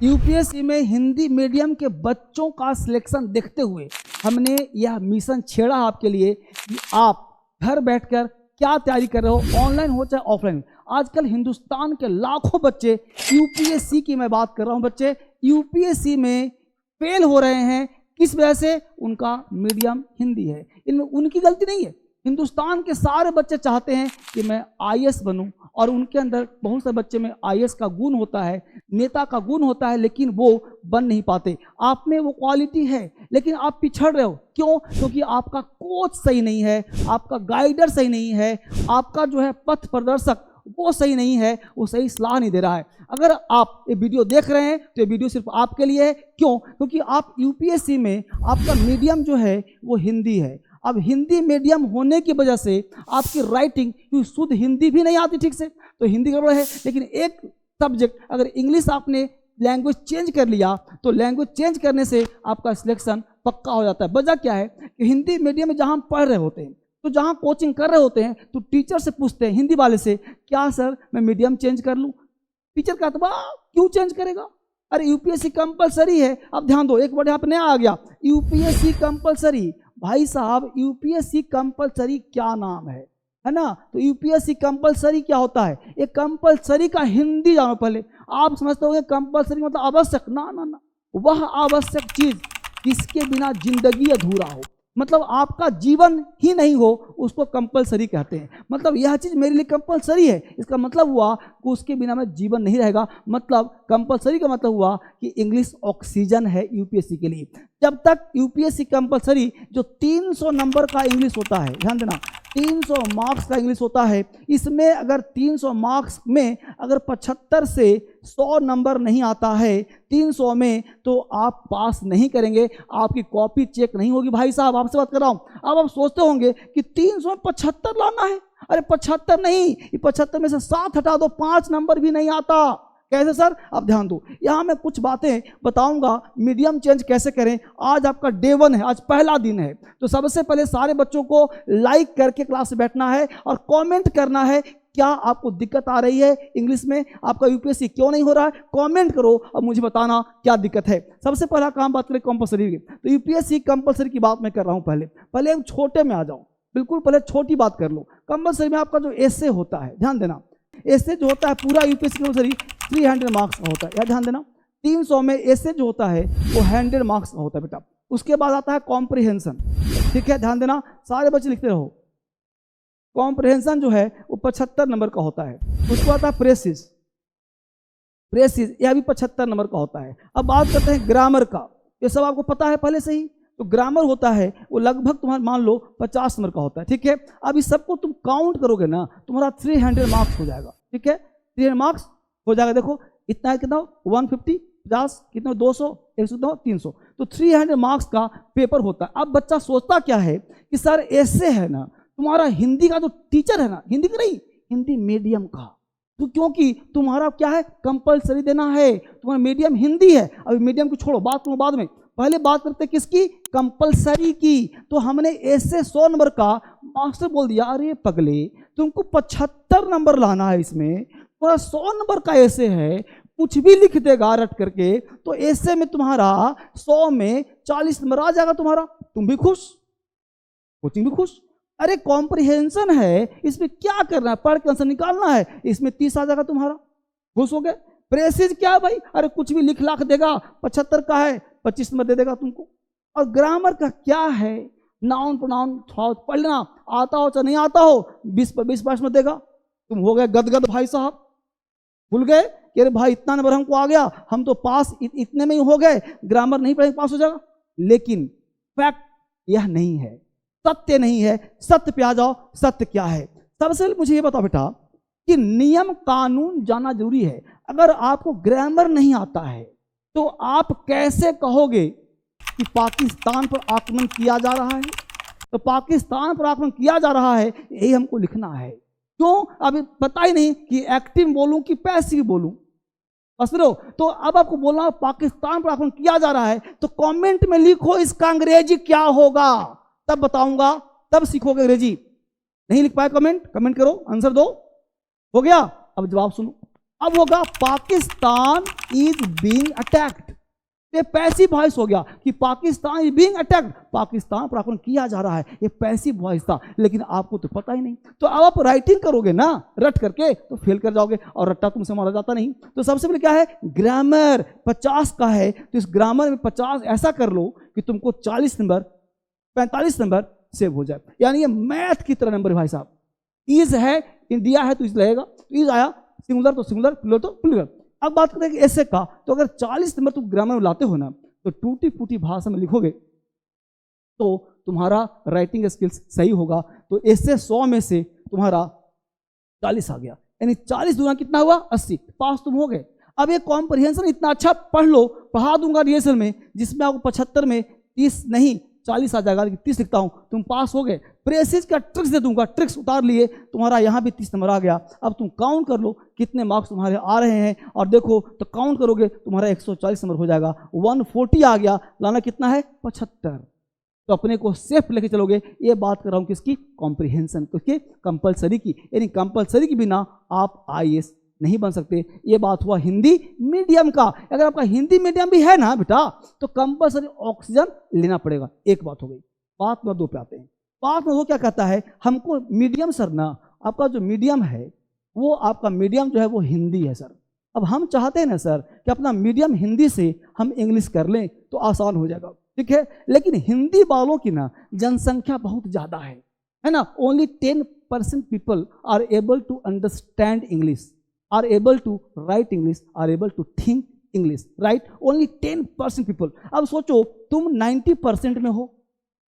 UPSC में Hindi medium के बच्चों का सिलेक्शन देखते हुए हमने यह मिशन छेड़ा आपके लिए कि आप घर बैठकर क्या तैयारी कर रहे हो, ऑनलाइन हो चाहे ऑफलाइन। आजकल हिंदुस्तान के लाखों बच्चे यूपीएससी की मैं बात कर रहा हूं, बच्चे यूपीएससी में फेल हो रहे हैं। किस वजह से? उनका मीडियम हिंदी है। इनमें उनकी गलती नहीं है। हिंदुस्तान के सारे बच्चे चाहते हैं कि मैं आईएएस बनूं, और उनके अंदर बहुत से बच्चे में आईएएस का गुण होता है, नेता का गुण होता है, लेकिन वो बन नहीं पाते। आप में वो क्वालिटी है, लेकिन आप पिछड़ रहे हो। क्यों? क्योंकि आपका कोच सही नहीं है, आपका गाइडर सही नहीं है, आपका जो है पथ प्रदर्शक वो सही नहीं है, वो सही सलाह नहीं दे रहा है। अगर आप ये वीडियो देख रहे हैं तो ये वीडियो सिर्फ आपके लिए है। क्यों? क्योंकि आप यूपीएससी में आपका मीडियम जो है वो हिंदी है। अब हिंदी मीडियम होने की वजह से आपकी राइटिंग क्योंकि शुद्ध हिंदी भी नहीं आती ठीक से, तो हिंदी गड़बड़ है। लेकिन एक सब्जेक्ट अगर इंग्लिश आपने लैंग्वेज चेंज कर लिया तो लैंग्वेज चेंज करने से आपका सिलेक्शन पक्का हो जाता है। वजह क्या है कि हिंदी मीडियम में जहाँ हम पढ़ रहे होते हैं, तो जहाँ कोचिंग कर रहे होते हैं, तो टीचर से पूछते हैं हिंदी वाले से, क्या सर मैं मीडियम चेंज कर लूँ? टीचर कहता है क्यों चेंज करेगा? अरे यूपीएससी कंपलसरी है। अब ध्यान दो, एक वर्ड यहाँ पे नया आ गया, यूपीएससी कंपलसरी। भाई साहब, यूपीएससी कंपलसरी क्या नाम है ना? तो यूपीएससी कंपलसरी क्या होता है? ये कंपलसरी का हिंदी जानो पहले। आप समझते होंगे कंपलसरी मतलब आवश्यक। ना ना ना, वह आवश्यक चीज जिसके बिना जिंदगी अधूरा हो, मतलब आपका जीवन ही नहीं हो, उसको कंपलसरी कहते हैं। मतलब यह चीज मेरे लिए कंपलसरी है, इसका मतलब हुआ कि उसके बिना मैं जीवन नहीं रहेगा। मतलब कंपलसरी का मतलब हुआ कि इंग्लिश ऑक्सीजन है यूपीएससी के लिए। जब तक यूपीएससी कंपलसरी जो 300 नंबर का इंग्लिश होता है, ध्यान देना, 300 मार्क्स का इंग्लिश होता है, इसमें अगर 300 मार्क्स में अगर 75 से 100 नंबर नहीं आता है 300 में, तो आप पास नहीं करेंगे, आपकी कॉपी चेक नहीं होगी। भाई साहब, आपसे बात कर रहा हूं। अब आप सोचते होंगे कि 300 में 75 लाना है। अरे 75 नहीं, 75 में से 7 हटा दो, 5 नंबर भी नहीं आता। कैसे सर? अब ध्यान दो, यहां मैं कुछ बातें बताऊंगा मीडियम चेंज कैसे करें। आज आपका डे 1 है, आज पहला दिन है, तो सबसे पहले सारे बच्चों को लाइक करके क्लास में बैठना है और कमेंट करना है क्या आपको दिक्कत आ रही है इंग्लिश में, आपका यूपीएससी क्यों नहीं हो रहा है। कमेंट करो और मुझे बताना क्या दिक्कत है। सबसे पहला काम बात करें कंपलसरी की, तो यूपीएससी कंपलसरी की बात मैं कर रहा हूं। पहले एक छोटे में आ जाऊं, बिल्कुल पहले छोटी बात कर लो। कंपलसरी में आपका जो एसे होता है, ध्यान देना, एसे जो होता है पूरा यूपीएससी कंपलसरी 300 मार्क्स का होता है, या ध्यान देना 300 में एसे जो होता है वो 100 मार्क्स का होता है बेटा। उसके बाद आता है कॉम्प्रिहेंशन, ठीक है, ध्यान देना, सारे बच्चे लिखते रहो। कॉम्प्रिहेंशन जो है वो 75 नंबर का होता है। उसके बाद आता है प्रेसिस, यह भी 75 नंबर का होता है। अब बात करते हैं ग्रामर का, ये सब आपको पता है पहले से ही। तो ग्रामर होता है वो लगभग तुम्हारा मान लो 50 नंबर का होता है, ठीक है। अब इस सबको तुम काउंट करोगे ना, तुम्हारा 300 मार्क्स हो जाएगा, ठीक है, 300 मार्क्स हो जाएगा। देखो इतना है, कितना 150, 50, कितना 200, 100, 300, तो 300 मार्क्स का पेपर होता है। अब बच्चा सोचता क्या है कि सर ऐसे है ना, तुम्हारा हिंदी का जो टीचर है ना, हिंदी का नहीं, हिंदी मीडियम का, तो क्योंकि तुम्हारा क्या है कंपलसरी देना है, तुम्हारा मीडियम हिंदी है। अभी मीडियम को छोड़ो, बात करो बाद में, पहले बात करते हैं किसकी, कंपलसरी की। तो हमने ऐसे 100 नंबर का मास्टर बोल दिया, अरे पगले तुमको 75 नंबर लाना है, इसमें पूरा 100 नंबर का ऐसे है, कुछ भी लिख देगा रट करके, तो ऐसे में तुम्हारा 100 में 40 नंबर आ जाएगा तुम्हारा, तुम भी खुश, कोचिंग भी खुश। अरे कॉम्प्रिहेंशन है, इसमें क्या करना है, पढ़ के आंसर निकालना है, इसमें 30 आ जाएगा तुम्हारा, खुश हो गए। प्रेसिज क्या है भाई, अरे कुछ भी लिख लाख देगा, 75 का है 25 नंबर दे देगा तुमको। और ग्रामर का क्या है, नाउन प्रोनाउन थोड़ा पढ़ लेना, आता हो चाहे नहीं आता हो, 20-22 में देगा, तुम हो गए गदगद भाई साहब। भूल गए कि अरे भाई इतना नंबर हमको आ गया, हम तो पास इतने में ही हो गए, ग्रामर नहीं पढ़ेंगे पास हो जाएगा। लेकिन फैक्ट यह नहीं है, सत्य नहीं है। सत्य पे आ जाओ, सत्य क्या है। सबसे पहले मुझे ये बताओ बेटा कि नियम कानून जानना जरूरी है। अगर आपको ग्रामर नहीं आता है तो आप कैसे कहोगे कि पाकिस्तान पर आक्रमण किया जा रहा है। तो पाकिस्तान पर आक्रमण किया जा रहा है, यही हमको लिखना है। क्यों? अभी पता ही नहीं कि एक्टिव बोलूं कि पैसिव बोलूं, बस लो। तो अब आपको बोलना पाकिस्तान पर आक्रमण किया जा रहा है, तो कमेंट में लिखो इसका अंग्रेजी क्या होगा, तब बताऊंगा, तब सीखोगे अंग्रेजी। नहीं लिख पाए कमेंट करो, आंसर दो, हो गया। अब जवाब सुनो, अब होगा पाकिस्तान इज बीइंग अटैक्ड। ये पैसिव वॉइस हो गया कि Pakistan is being attacked, Pakistan पर आक्रमण किया जा रहा है, ये पैसिव वॉइस था, लेकिन आपको तो पता ही नहीं। तो अब आप राइटिंग करोगे ना रट करके तो फेल कर जाओगे, और रट्टा तुमसे मारा जाता नहीं। तो सबसे पहले क्या है, ग्रामर 50 का है, तो इस ग्रामर में 50 ऐसा कर लो कि तुमको 40 नंबर 45 नंबर सेव हो जाए। यानी ये मैथ की तरह नंबर है भाई साहब। इज है, दिया है तो इज रहेगा, तो इज आया, सिंगुलर तो सिंगुलर, प्लूरल तो प्लूरल। अब बात करते हैं कि ऐसे का, तो अगर 40 नंबर तुम ग्रामर में लाते हो ना, तो टूटी फूटी भाषा में लिखोगे तो तुम्हारा राइटिंग स्किल्स सही होगा। तो ऐसे 100 में से तुम्हारा 40 आ गया, यानी 40 दूना कितना हुआ 80, पास तुम हो गए। अब ये कॉम्प्रिहेंशन इतना अच्छा पढ़ लो, पढ़ा दूंगा रिहर्सल में, जिसमें आपको 75 में 30 नहीं 40 आ जाएगा, लेकिन 30 लिखता हूं, तुम पास हो गए। प्रेसिज का ट्रिक्स दे दूंगा, ट्रिक्स उतार लिए, तुम्हारा यहां भी 30 नंबर आ गया। अब तुम काउंट कर लो कितने मार्क्स तुम्हारे आ रहे हैं, और देखो तो काउंट करोगे तुम्हारा 140 नंबर हो जाएगा। 140 आ गया, लाना कितना है 75। तो अपने को सेफ लेके चलोगे। ये बात कर रहा हूं किसकी, कॉम्प्रिहेंशन, किसकी, कंपलसरी की। यानी कंपलसरी के बिना आप IAS नहीं बन सकते। ये बात हुआ हिंदी मीडियम का। अगर आपका हिंदी मीडियम भी है ना बेटा, तो कंपलसरी ऑक्सीजन लेना पड़ेगा। एक बात हो गई। बात नंबर 2 पे आते हैं। बात नंबर 2 क्या कहता है, हमको मीडियम सर ना, आपका जो मीडियम है वो आपका मीडियम जो है वो हिंदी है सर। अब हम चाहते हैं ना सर कि अपना मीडियम हिंदी से हम इंग्लिश कर लें तो आसान हो जाएगा, ठीक है। लेकिन हिंदी वालों की ना जनसंख्या बहुत ज़्यादा है ना। Only 10% people are able to understand English, are able to write English, are able to think English, right? Only 10% people। अब सोचो तुम 90% में हो,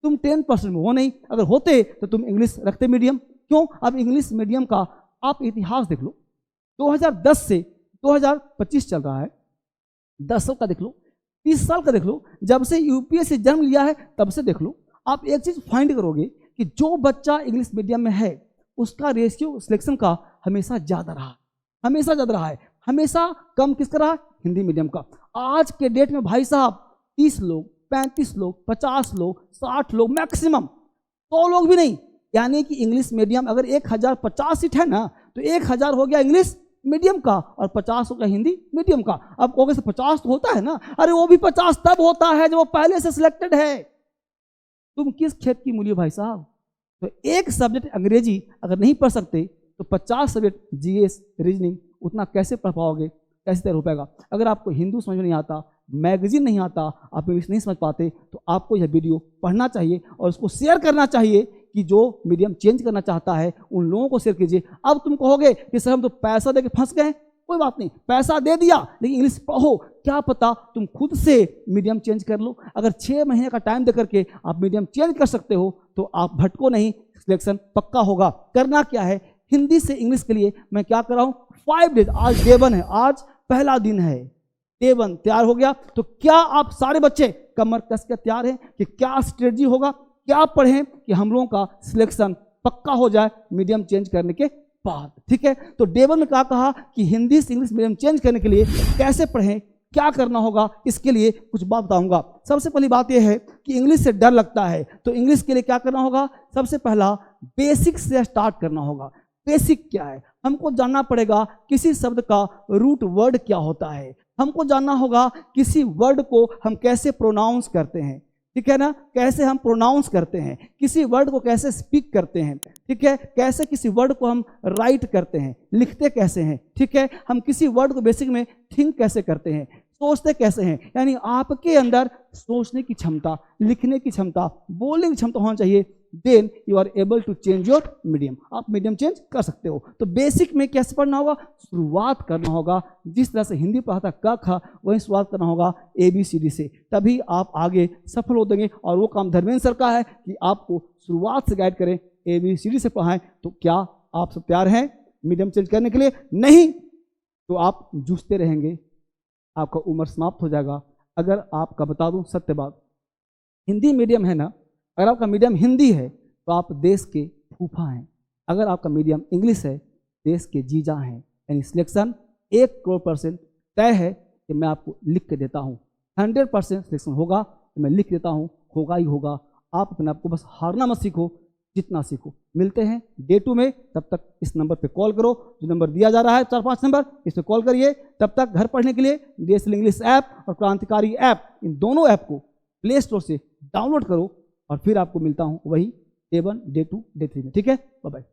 तुम 10% में हो नहीं। अगर होते तो तुम इंग्लिश रखते मीडियम, क्यों? अब इंग्लिश मीडियम का आप इतिहास देख लो, 2010 से 2025 चल रहा है, 10 साल का देख लो, 30 साल का देख लो, जब से UPSC जन्म लिया है तब से देख लो। आप एक चीज फाइंड करोगे कि जो बच्चा इंग्लिश मीडियम में है उसका रेशियो सिलेक्शन का हमेशा ज्यादा रहा, हमेशा ज्यादा रहा है। हमेशा कम किसका रहा, हिंदी मीडियम का। आज के डेट में भाई साहब 30 लोग 35 लोग 50 लोग 60 लोग मैक्सिमम, 100 लोग भी नहीं। यानी कि इंग्लिश मीडियम अगर 1050 सीट है ना, तो 1000 हो गया इंग्लिश मीडियम का और 50 हो गया हिंदी मीडियम का। अब कहोगे 50 तो होता है ना, अरे वो भी 50 तब होता है जब वो पहले से सिलेक्टेड है। तुम किस खेत की मूली हो भाई साहब। तो एक सब्जेक्ट अंग्रेजी अगर नहीं पढ़ सकते तो 50 सब्जेक्ट GS रीजनिंग उतना कैसे पढ़ पाओगे, कैसे तैयार हो पाएगा। अगर आपको हिंदू समझ में नहीं आता, मैगजीन नहीं आता, आप इंग्लिश नहीं समझ पाते, तो आपको यह वीडियो पढ़ना चाहिए और उसको शेयर करना चाहिए कि जो मीडियम चेंज करना चाहता है उन लोगों को शेयर कीजिए। अब तुम कहोगे कि सर हम तो पैसा दे के फंस गए, कोई बात नहीं, पैसा दे दिया लेकिन इंग्लिश पढ़ो, क्या पता तुम खुद से मीडियम चेंज कर लो। अगर 6 महीने का टाइम दे करके आप मीडियम चेंज कर सकते हो तो आप भटको नहीं, सिलेक्शन पक्का होगा। करना क्या है, हिंदी से इंग्लिश के लिए मैं क्या कर रहा हूं, 5 डेज, आज डे 1 है, आज पहला दिन है, डे 1 तैयार हो गया। तो क्या आप सारे बच्चे कमर कस के तैयार हैं कि क्या स्ट्रेटजी होगा, क्या पढ़ें कि हम लोगों का सिलेक्शन पक्का हो जाए मीडियम चेंज करने के बाद, ठीक है। तो डे 1 में क्या कहा कि हिंदी से इंग्लिश मीडियम चेंज करने के लिए कैसे पढ़ें, क्या करना होगा, इसके लिए कुछ बात बताऊंगा। सबसे पहली बात यह है कि इंग्लिश से डर लगता है, तो इंग्लिश के लिए क्या करना होगा, सबसे पहला बेसिक से स्टार्ट करना होगा। बेसिक क्या है, हमको जानना पड़ेगा किसी शब्द का रूट वर्ड क्या होता है, हमको जानना होगा किसी वर्ड को हम कैसे प्रोनाउंस करते हैं, ठीक है ना, कैसे हम प्रोनाउंस करते हैं, किसी वर्ड को कैसे स्पीक करते हैं, ठीक है, कैसे किसी वर्ड को हम राइट करते हैं, लिखते कैसे हैं, ठीक है, हम किसी वर्ड को बेसिक में थिंक कैसे करते हैं, सोचते कैसे हैं। यानी आपके अंदर सोचने की क्षमता, लिखने की क्षमता, बोलने की क्षमता होना चाहिए, then you are able to change your medium, आप मीडियम चेंज कर सकते हो। तो बेसिक में कैसे पढ़ना होगा, शुरुआत करना होगा, जिस तरह से हिंदी पढ़ा था क ख, वही शुरुआत करना होगा ABCD से, तभी आप आगे सफल हो देंगे। और वो काम धर्मेंद्र सर का है कि आपको शुरुआत से गाइड करें, ABCD से पढ़ाएं। तो क्या आप सब तैयार हैं मीडियम चेंज करने के लिए? नहीं तो आप जूझते रहेंगे, आपका उम्र समाप्त हो जाएगा। अगर आपका बता दूं सत्य बात, हिंदी मीडियम है ना, अगर आपका मीडियम हिंदी है तो आप देश के फूफा हैं, अगर आपका मीडियम इंग्लिश है देश के जीजा हैं। यानी सिलेक्शन 1 करोड़% तय है कि मैं आपको लिख के देता हूँ, 100% सिलेक्शन होगा तो मैं लिख देता हूँ, होगा ही होगा। आप अपने आप को बस हारना मत सीखो, जितना सीखो। मिलते हैं डे 2 में, तब तक इस नंबर पे कॉल करो, जो नंबर दिया जा रहा है 4-5 नंबर, इस पे कॉल करिए। तब तक घर पढ़ने के लिए DSL इंग्लिश ऐप और क्रांतिकारी ऐप, इन दोनों ऐप को प्ले स्टोर से डाउनलोड करो और फिर आपको मिलता हूँ वही डे 1, डे 2, डे 3 में। ठीक है, बाय बाय।